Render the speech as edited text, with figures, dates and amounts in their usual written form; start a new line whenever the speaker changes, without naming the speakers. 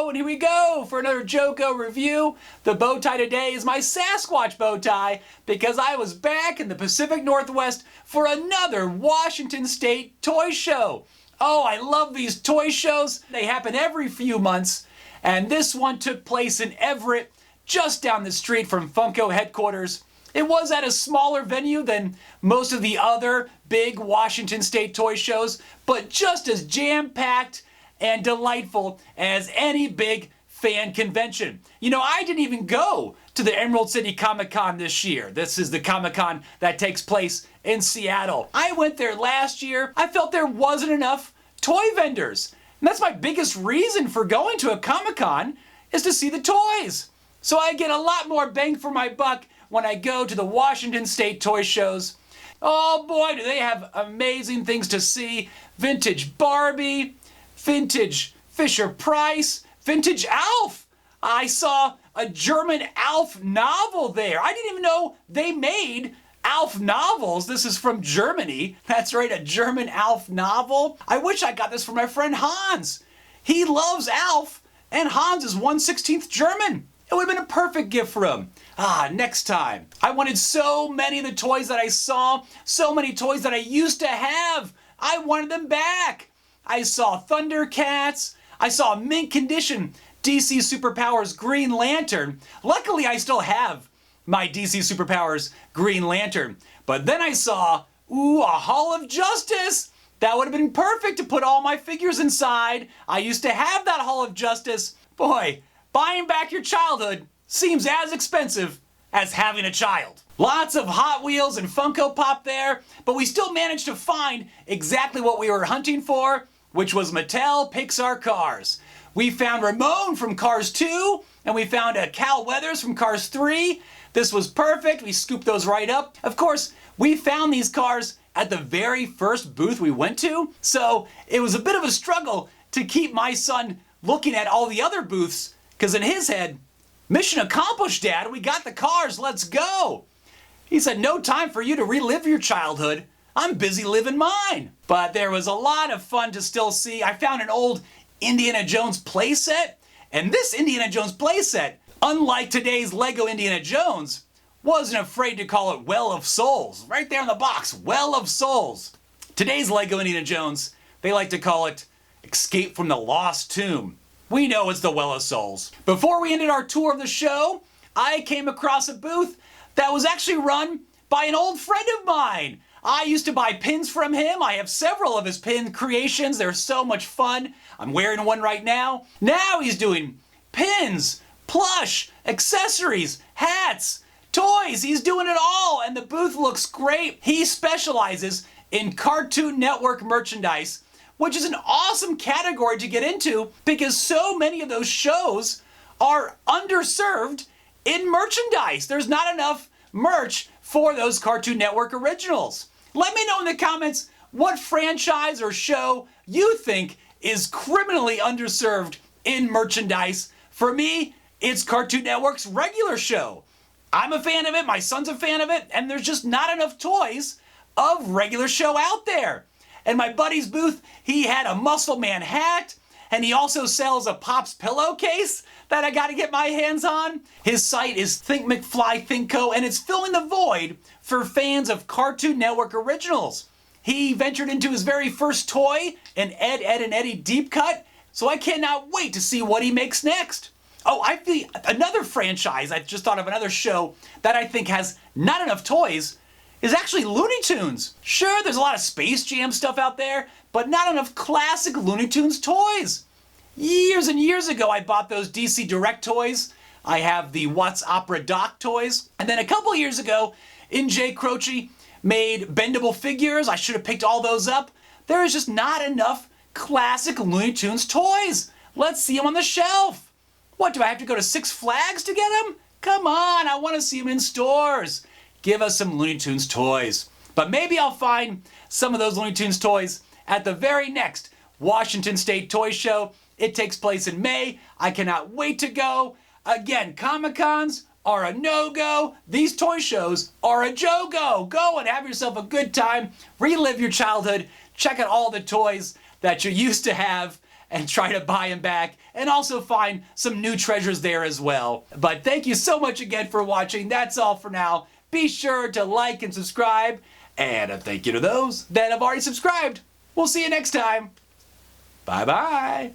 and here we go for another Joko review. The bow tie today is my Sasquatch bow tie because I was back in the Pacific Northwest for another Washington State toy show. Oh, I love these toy shows. They happen every few months, and this one took place in Everett, just down the street from Funko headquarters. It was at a smaller venue than most of the other big Washington State toy shows, but just as jam-packed and delightful as any big fan convention. You know, I didn't even go to the Emerald City Comic Con this year. This is the Comic Con that takes place in Seattle. I went there last year. I felt there wasn't enough toy vendors. And that's my biggest reason for going to a Comic Con, is to see the toys. So I get a lot more bang for my buck when I go to the Washington State toy shows. Oh boy, do they have amazing things to see. Vintage Barbie, vintage Fisher-Price, vintage Alf. I saw a German Alf novel there. I didn't even know they made Alf novels. This is from Germany. That's right, a German Alf novel. I wish I got this from my friend Hans. He loves Alf, and Hans is 1/16 German. It would have been a perfect gift for him. Next time. I wanted so many of the toys that I saw, so many toys that I used to have. I wanted them back. I saw Thundercats. I saw mint condition DC Superpowers Green Lantern. Luckily, I still have my DC Superpowers Green Lantern. But then I saw, a Hall of Justice. That would have been perfect to put all my figures inside. I used to have that Hall of Justice. Boy, buying back your childhood seems as expensive as having a child. Lots of Hot Wheels and Funko Pop there, but we still managed to find exactly what we were hunting for, which was Mattel Pixar Cars. We found Ramon from Cars 2, and we found a Cal Weathers from Cars 3. This was perfect. We scooped those right up. Of course, we found these cars at the very first booth we went to, so it was a bit of a struggle to keep my son looking at all the other booths, because in his head, mission accomplished, Dad. We got the cars. Let's go. He said, no time for you to relive your childhood. I'm busy living mine. But there was a lot of fun to still see. I found an old Indiana Jones playset. And this Indiana Jones playset, unlike today's Lego Indiana Jones, wasn't afraid to call it Well of Souls. Right there in the box, Well of Souls. Today's Lego Indiana Jones, they like to call it Escape from the Lost Tomb. We know it's the Well of Souls. Before we ended our tour of the show, I came across a booth that was actually run by an old friend of mine. I used to buy pins from him. I have several of his pin creations. They're so much fun. I'm wearing one right now. Now he's doing pins, plush, accessories, hats, toys. He's doing it all, and the booth looks great. He specializes in Cartoon Network merchandise, which is an awesome category to get into because so many of those shows are underserved in merchandise. There's not enough merch for those Cartoon Network originals. Let me know in the comments what franchise or show you think is criminally underserved in merchandise. For me, it's Cartoon Network's regular show. I'm a fan of it, my son's a fan of it, and there's just not enough toys of regular show out there. And my buddy's booth, he had a Muscle Man hat, and he also sells a Pops pillowcase that I gotta get my hands on. His site is Think McFly Think Co, and it's filling the void for fans of Cartoon Network originals. He ventured into his very first toy, an Ed, Edd and Eddy deep cut, so I cannot wait to see what he makes next. Oh, I feel another franchise, I just thought of another show that I think has not enough toys, is actually Looney Tunes. Sure, there's a lot of Space Jam stuff out there, but not enough classic Looney Tunes toys. Years and years ago, I bought those DC Direct toys. I have the Watts Opera Doc toys. And then a couple years ago, N.J. Croce made bendable figures. I should have picked all those up. There is just not enough classic Looney Tunes toys. Let's see them on the shelf. What, do I have to go to Six Flags to get them? Come on, I want to see them in stores. Give us some Looney Tunes toys. But maybe I'll find some of those Looney Tunes toys at the very next Washington State Toy Show. It takes place in May. I cannot wait to go. Again, Comic-Cons are a no-go. These toy shows are a jo-go. Go and have yourself a good time. Relive your childhood. Check out all the toys that you used to have. and try to buy them back and also find some new treasures there as well. But thank you so much again for watching. That's all for now. Be sure to like and subscribe, and a thank you to those that have already subscribed. We'll see you next time. Bye-bye.